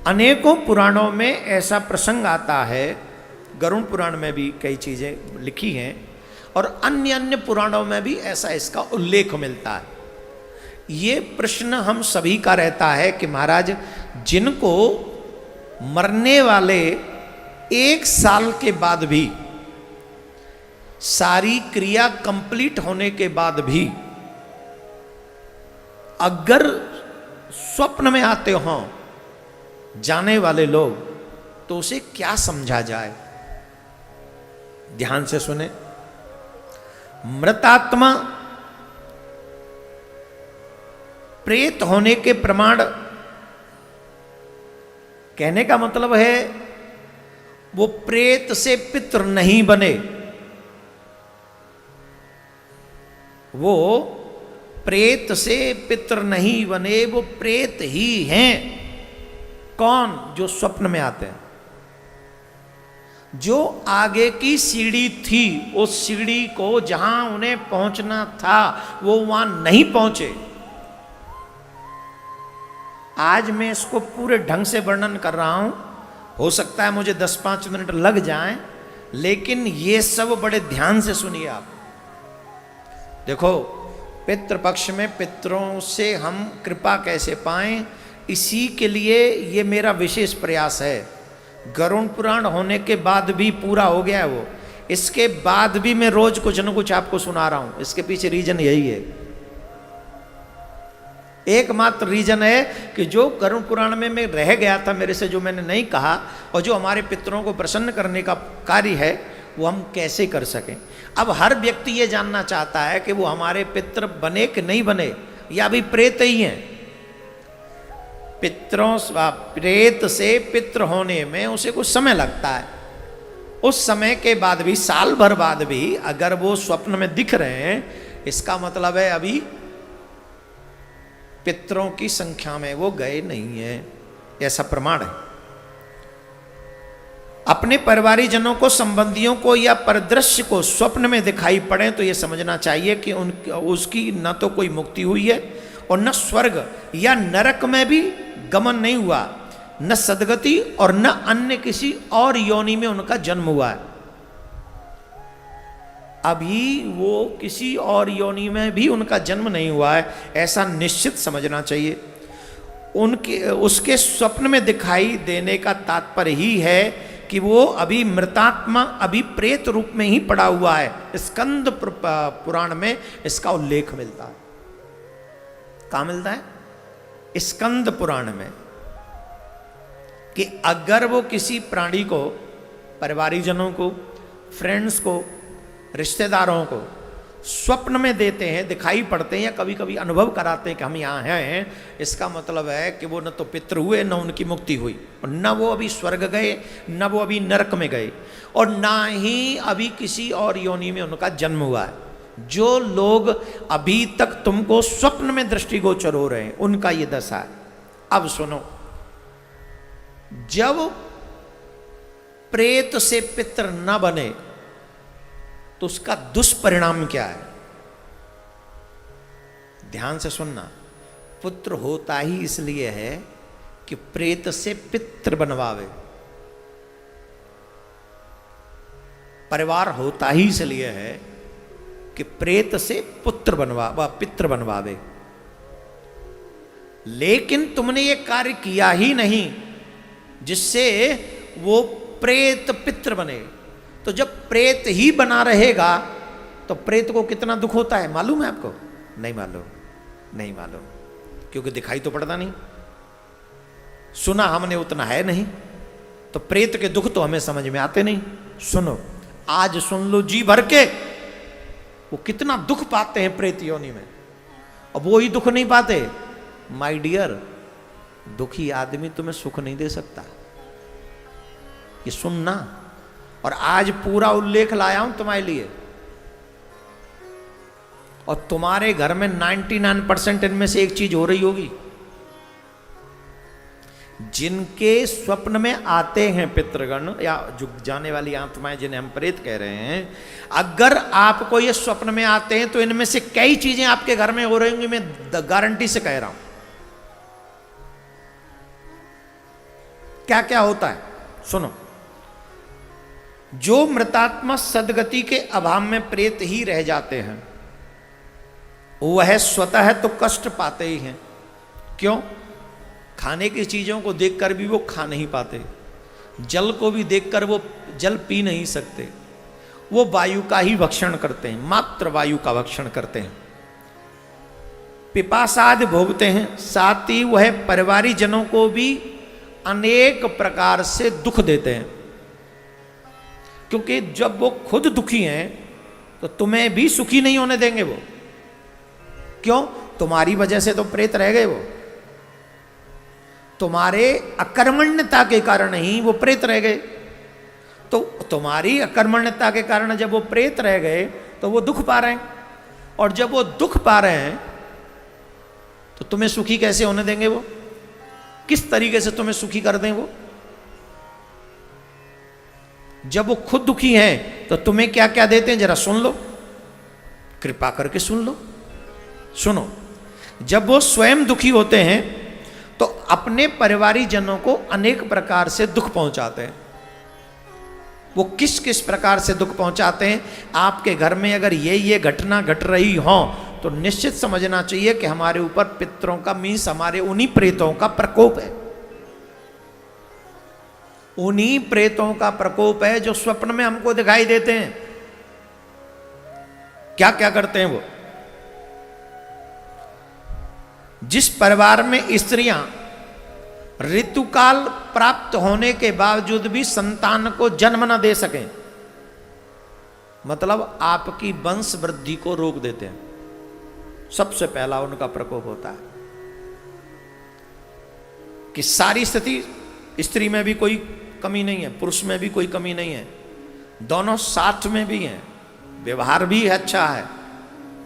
अनेकों पुराणों में ऐसा प्रसंग आता है, गरुड़ पुराण में भी कई चीज़ें लिखी हैं और अन्य अन्य पुराणों में भी ऐसा इसका उल्लेख मिलता है। ये प्रश्न हम सभी का रहता है कि महाराज, जिनको मरने वाले 1 साल के बाद भी, सारी क्रिया कंप्लीट होने के बाद भी अगर स्वप्न में आते हों जाने वाले लोग, तो उसे क्या समझा जाए? ध्यान से सुने। मृतात्मा प्रेत होने के प्रमाण, कहने का मतलब है वो प्रेत से पितृ नहीं बने, वो प्रेत से पितृ नहीं बने, वो प्रेत ही हैं। कौन? जो स्वप्न में आते हैं। जो आगे की सीढ़ी थी, उस सीढ़ी को जहां उन्हें पहुंचना था वो वहां नहीं पहुंचे। आज मैं इसको पूरे ढंग से वर्णन कर रहा हूं, हो सकता है मुझे 10-5 मिनट लग जाएं, लेकिन ये सब बड़े ध्यान से सुनिए आप। देखो, पितृपक्ष में पितरों से हम कृपा कैसे पाएं, इसी के लिए ये मेरा विशेष प्रयास है। गरुड़ पुराण होने के बाद भी पूरा हो गया है वो, इसके बाद भी मैं रोज कुछ न कुछ आपको सुना रहा हूं। इसके पीछे रीजन यही है, एकमात्र रीजन है कि जो गरुड़ पुराण में मैं रह गया था, मेरे से जो मैंने नहीं कहा, और जो हमारे पितरों को प्रसन्न करने का कार्य है, वो हम कैसे कर सकें। अब हर व्यक्ति ये जानना चाहता है कि वो हमारे पितृ बने कि नहीं बने, या अभी प्रेत ही हैं। पितरों प्रेत से पितृ होने में उसे कुछ समय लगता है। उस समय के बाद भी, साल भर बाद भी अगर वो स्वप्न में दिख रहे हैं, इसका मतलब है अभी पितरों की संख्या में वो गए नहीं है, ऐसा प्रमाण है। अपने परिवारीजनों को, संबंधियों को या परिदृश्य को स्वप्न में दिखाई पड़े तो ये समझना चाहिए कि उसकी न तो कोई मुक्ति हुई है और न स्वर्ग या नरक में भी गमन नहीं हुआ, न सदगति और न अन्य किसी और योनि में उनका जन्म हुआ है। अभी वो किसी और योनि में भी उनका जन्म नहीं हुआ है, ऐसा निश्चित समझना चाहिए। उसके स्वप्न में दिखाई देने का तात्पर्य ही है कि वो अभी मृतात्मा, अभी प्रेत रूप में ही पड़ा हुआ है। स्कंद पुराण में इसका उल्लेख मिलता है। कहाँ मिलता है? स्कंद पुराण में, कि अगर वो किसी प्राणी को, परिवारीजनों को, फ्रेंड्स को, रिश्तेदारों को स्वप्न में देते हैं, दिखाई पड़ते हैं, या कभी कभी अनुभव कराते हैं कि हम यहाँ हैं, इसका मतलब है कि वो न तो पितृ हुए, न उनकी मुक्ति हुई, और न वो अभी स्वर्ग गए, न वो अभी नरक में गए, और ना ही अभी किसी और योनि में उनका जन्म हुआ है। जो लोग अभी तक तुमको स्वप्न में दृष्टिगोचर हो रहे हैं, उनका ये दशा है। अब सुनो, जब प्रेत से पितृ न बने तो उसका दुष्परिणाम क्या है? ध्यान से सुनना। पुत्र होता ही इसलिए है कि प्रेत से पितृ बनवावे, परिवार होता ही इसलिए है कि प्रेत से पितृ बनवावे। लेकिन तुमने ये कार्य किया ही नहीं जिससे वो प्रेत पितृ बने। तो जब प्रेत ही बना रहेगा तो प्रेत को कितना दुख होता है मालूम है आपको? नहीं मालूम? नहीं मालूम, क्योंकि दिखाई तो पड़ता नहीं, सुना हमने उतना है नहीं, तो प्रेत के दुख तो हमें समझ में आते नहीं। सुनो, आज सुन लो जी भर के, वो कितना दुख पाते हैं प्रेत योनि में, अब वो ही दुख नहीं पाते। माय डियर, दुखी आदमी तुम्हें सुख नहीं दे सकता, ये सुनना। और आज पूरा उल्लेख लाया हूं तुम्हारे लिए, और तुम्हारे घर में 99% इनमें से एक चीज हो रही होगी। जिनके स्वप्न में आते हैं पितृगण या जुग जाने वाली आत्माएं, जिन्हें हम प्रेत कह रहे हैं, अगर आपको ये स्वप्न में आते हैं तो इनमें से कई चीजें आपके घर में हो रही होंगी, मैं गारंटी से कह रहा हूं। क्या क्या होता है सुनो। जो मृतात्मा सदगति के अभाव में प्रेत ही रह जाते हैं वह स्वतः तो कष्ट पाते ही हैं। क्यों? खाने की चीजों को देखकर भी वो खा नहीं पाते, जल को भी देखकर वो जल पी नहीं सकते, वो वायु का ही भक्षण करते हैं, मात्र वायु का भक्षण करते हैं, पिपासाद भोगते हैं। साथ ही वह परिवारी जनों को भी अनेक प्रकार से दुख देते हैं, क्योंकि जब वो खुद दुखी हैं तो तुम्हें भी सुखी नहीं होने देंगे वो। क्यों? तुम्हारी वजह से तो प्रेत रह गए, वो तुम्हारे अकर्मण्यता के कारण ही वो प्रेत रह गए। तो तुम्हारी अकर्मण्यता के कारण जब वो प्रेत रह गए तो वो दुख पा रहे हैं, और जब वो दुख पा रहे हैं तो तुम्हें सुखी कैसे होने देंगे वो? किस तरीके से तुम्हें सुखी कर दें वो? जब वो खुद दुखी हैं तो तुम्हें क्या क्या देते हैं जरा सुन लो, कृपा करके सुन लो। सुनो, जब वो स्वयं दुखी होते हैं तो अपने परिवारी जनों को अनेक प्रकार से दुख पहुंचाते हैं। वो किस किस प्रकार से दुख पहुंचाते हैं? आपके घर में अगर ये घटना घट रही हो तो निश्चित समझना चाहिए कि हमारे ऊपर पितरों का मीन्स हमारे उन्हीं प्रेतों का प्रकोप है, उन्हीं प्रेतों का प्रकोप है जो स्वप्न में हमको दिखाई देते हैं। क्या क्या करते हैं वो? जिस परिवार में स्त्रियां ऋतुकाल प्राप्त होने के बावजूद भी संतान को जन्म न दे सकें, मतलब आपकी वंश वृद्धि को रोक देते हैं, सबसे पहला उनका प्रकोप होता है कि सारी स्थिति, स्त्री में भी कोई कमी नहीं है, पुरुष में भी कोई कमी नहीं है, दोनों साथ में भी हैं, व्यवहार भी अच्छा है,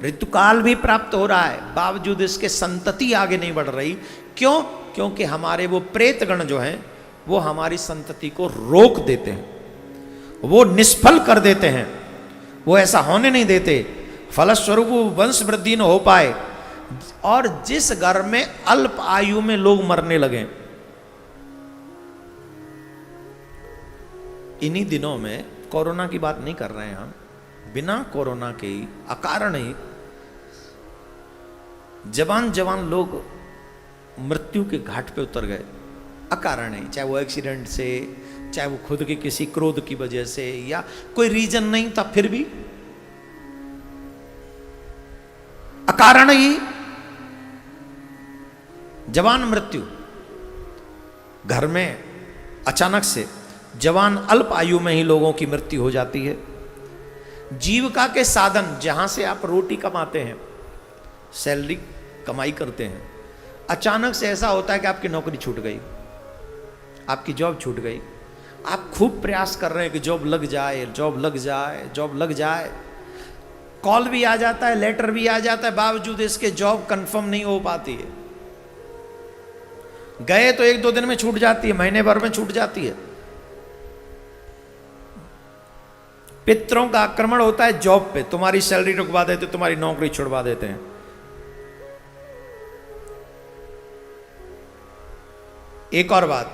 ऋतुकाल भी प्राप्त हो रहा है, बावजूद इसके संतति आगे नहीं बढ़ रही। क्यों? क्योंकि हमारे वो प्रेतगण जो हैं वो हमारी संतति को रोक देते हैं, वो निष्फल कर देते हैं, वो ऐसा होने नहीं देते, फलस्वरूप वंश वृद्धि न हो पाए। और जिस घर में अल्प आयु में लोग मरने लगे, इन्हीं दिनों में, कोरोना की बात नहीं कर रहे हैं हम, बिना कोरोना के ही अकारण ही जवान जवान लोग मृत्यु के घाट पे उतर गए, अकारण ही, चाहे वो एक्सीडेंट से, चाहे वो खुद के किसी क्रोध की वजह से, या कोई रीजन नहीं था फिर भी अकारण ही जवान मृत्यु। घर में अचानक से जवान अल्प आयु में ही लोगों की मृत्यु हो जाती है। जीविका के साधन जहां से आप रोटी कमाते हैं, सैलरी कमाई करते हैं, अचानक से ऐसा होता है कि आपकी नौकरी छूट गई, आपकी जॉब छूट गई, आप खूब प्रयास कर रहे हैं कि जॉब लग जाए, जॉब लग जाए, जॉब लग जाए, कॉल भी आ जाता है, लेटर भी आ जाता है, बावजूद इसके जॉब कंफर्म नहीं हो पाती है। गए तो एक दो दिन में छूट जाती है, महीने भर में छूट जाती है। पितरों का आक्रमण होता है जॉब पे, तुम्हारी सैलरी रुकवा देते, तुम्हारी नौकरी छुड़वा देते हैं। एक और बात,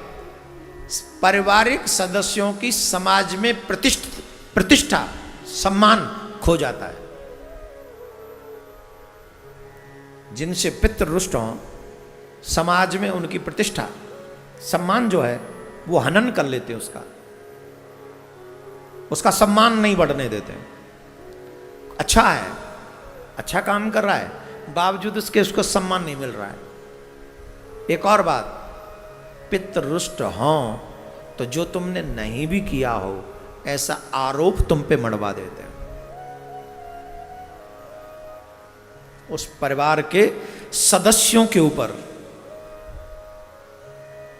पारिवारिक सदस्यों की समाज में प्रतिष्ठा, सम्मान खो जाता है। जिनसे पितृ रुष्ट हों, समाज में उनकी प्रतिष्ठा, सम्मान जो है वो हनन कर लेते हैं, उसका सम्मान नहीं बढ़ने देते। अच्छा है, अच्छा काम कर रहा है, बावजूद उसके उसको सम्मान नहीं मिल रहा है। एक और बात, पितृ रुष्ट हों तो जो तुमने नहीं भी किया हो ऐसा आरोप तुम पे मढ़वा देते हैं। उस परिवार के सदस्यों के ऊपर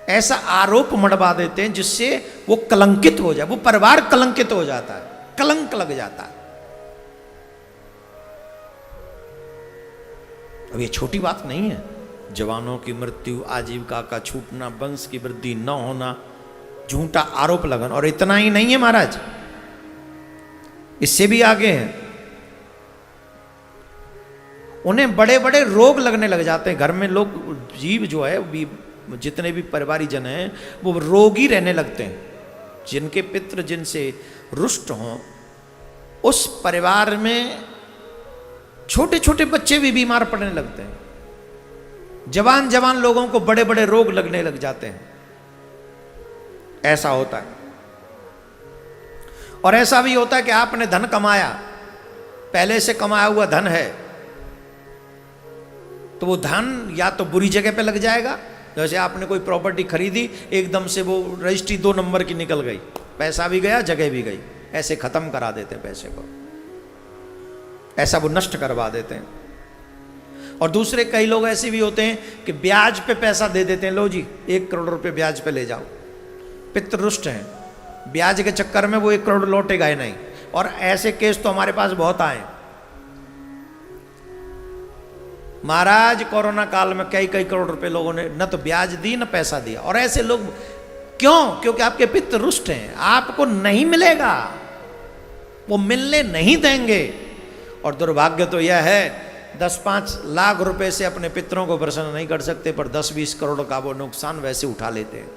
ऐसा आरोप मढ़वा देते हैं जिससे वो कलंकित हो जाए, वो परिवार कलंकित हो जाता है, कलंक लग जाता है। अब ये छोटी बात नहीं है, जवानों की मृत्यु, आजीविका का छूटना, वंश की वृद्धि न होना, झूठा आरोप लगन, और इतना ही नहीं है महाराज, इससे भी आगे है। उन्हें बड़े बड़े रोग लगने लग जाते हैं। घर में लोग, जीव जो है भी जितने भी परिवारी जन हैं वो रोगी रहने लगते हैं। जिनके पितृ जिनसे रुष्ट हों, उस परिवार में छोटे छोटे बच्चे भी बीमार पड़ने लगते हैं। जवान जवान लोगों को बड़े बड़े रोग लगने लग जाते हैं। ऐसा होता है। और ऐसा भी होता है कि आपने धन कमाया, पहले से कमाया हुआ धन है, तो वो धन या तो बुरी जगह पे लग जाएगा। जैसे आपने कोई प्रॉपर्टी खरीदी, एकदम से वो रजिस्ट्री 2 नंबर की निकल गई, पैसा भी गया, जगह भी गई। ऐसे खत्म करा देते हैं पैसे को, ऐसा वो नष्ट करवा देते हैं। और दूसरे कई लोग ऐसे भी होते हैं कि ब्याज पे पैसा दे देते हैं, लो जी 1 करोड़ रुपए ब्याज पे ले जाओ। पितृरुष्ट हैं, ब्याज के चक्कर में वो 1 करोड़ लौटेगा ही नहीं। और ऐसे केस तो हमारे पास बहुत आए महाराज। कोरोना काल में कई कई करोड़ रुपए लोगों ने न तो ब्याज दी न पैसा दिया। और ऐसे लोग क्यों? क्योंकि आपके पितृ रुष्ट हैं, आपको नहीं मिलेगा, वो मिलने नहीं देंगे। और दुर्भाग्य तो यह है 10-5 लाख रुपए से अपने पितरों को प्रसन्न नहीं कर सकते, पर 10-20 करोड़ का वो नुकसान वैसे उठा लेते हैं।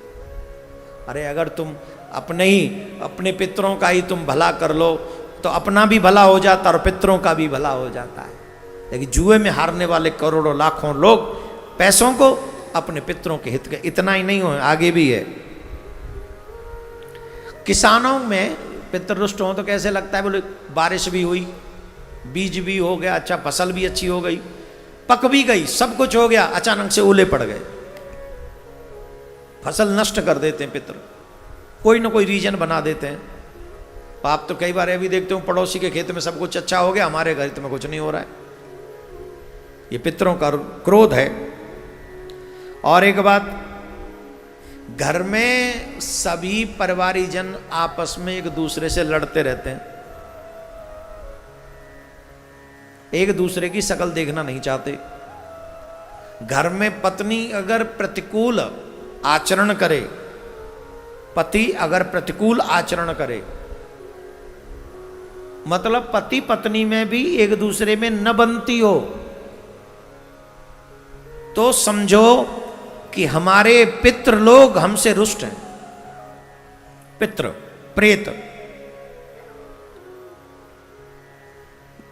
अरे अगर तुम अपने पितरों का ही तुम भला कर लो तो अपना भी भला हो जाता और पितरों का भी भला हो जाता है। लेकिन जुए में हारने वाले करोड़ों लाखों लोग पैसों को अपने पितरों के हित के, इतना ही नहीं हो, आगे भी है। किसानों में पितृरुष्ट हो तो कैसे लगता है? बोले बारिश भी हुई, बीज भी हो गया, अच्छा फसल भी अच्छी हो गई, पक भी गई, सब कुछ हो गया, अचानक से ओले पड़ गए, फसल नष्ट कर देते हैं पितृ। कोई ना कोई रीजन बना देते हैं। आप तो कई बार ये भी देखते हो पड़ोसी के खेत में सब कुछ अच्छा हो गया, हमारे घर में कुछ नहीं हो रहा है। ये पितरों का क्रोध है। और एक बात, घर में सभी परिवारी जन आपस में एक दूसरे से लड़ते रहते हैं, एक दूसरे की शकल देखना नहीं चाहते। घर में पत्नी अगर प्रतिकूल आचरण करे, पति अगर प्रतिकूल आचरण करे, मतलब पति पत्नी में भी एक दूसरे में न बनती हो, तो समझो कि हमारे पितृ लोग हमसे रुष्ट हैं। पितृ प्रेत,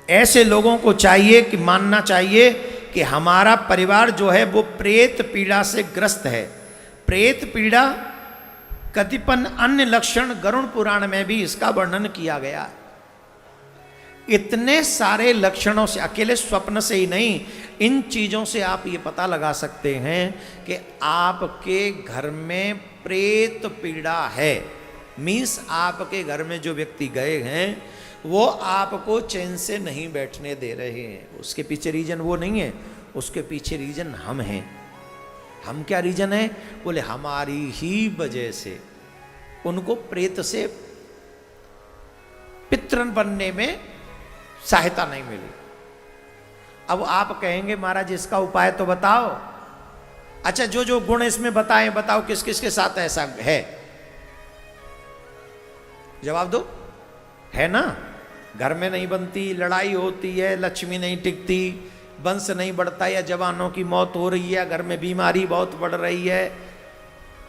ऐसे लोगों को चाहिए कि मानना चाहिए कि हमारा परिवार जो है वो प्रेत पीड़ा से ग्रस्त है। प्रेत पीड़ा कतिपय अन्य लक्षण गरुड़ पुराण में भी इसका वर्णन किया गया है। इतने सारे लक्षणों से, अकेले स्वप्न से ही नहीं, इन चीजों से आप ये पता लगा सकते हैं कि आपके घर में प्रेत पीड़ा है। मीन्स आपके घर में जो व्यक्ति गए हैं वो आपको चैन से नहीं बैठने दे रहे हैं। उसके पीछे रीजन वो नहीं है, उसके पीछे रीजन हम हैं। हम क्या रीजन है? बोले हमारी ही वजह से उनको प्रेत से पितृ बनने में सहायता नहीं मिली। अब आप कहेंगे महाराज इसका उपाय तो बताओ। अच्छा, जो जो गुण इसमें बताए, बताओ किस किस के साथ ऐसा है, जवाब दो। है ना? घर में नहीं बनती, लड़ाई होती है, लक्ष्मी नहीं टिकती, वंश नहीं बढ़ता, या जवानों की मौत हो रही है, घर में बीमारी बहुत बढ़ रही है,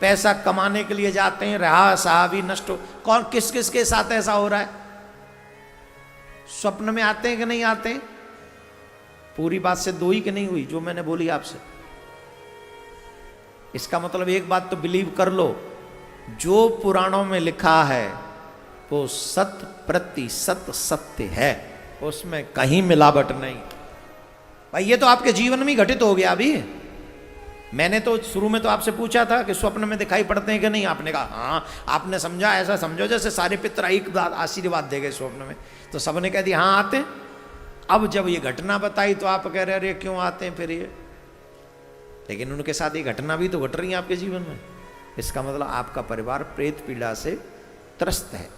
पैसा कमाने के लिए जाते हैं, रहा सहा भी नष्ट हो। कौन किस किस के साथ ऐसा हो रहा है? स्वप्न में आते हैं कि नहीं आते हैं? पूरी बात से दो ही कि नहीं हुई जो मैंने बोली आपसे। इसका मतलब एक बात तो बिलीव कर लो, जो पुराणों में लिखा है वो 100% सत्य है, उसमें कहीं मिलावट नहीं। भाई ये तो आपके जीवन में घटित हो गया। अभी मैंने तो शुरू में तो आपसे पूछा था कि स्वप्न में दिखाई पड़ते हैं कि नहीं, आपने कहा हाँ। आपने समझा, ऐसा समझो जैसे सारे पितर एक बात आशीर्वाद दे गए स्वप्न में, तो सबने कह दिया हाँ आते हैं। अब जब ये घटना बताई तो आप कह रहे अरे क्यों आते हैं फिर ये, लेकिन उनके साथ ये घटना भी तो घट रही है आपके जीवन में। इसका मतलब आपका परिवार प्रेत पीड़ा से त्रस्त है।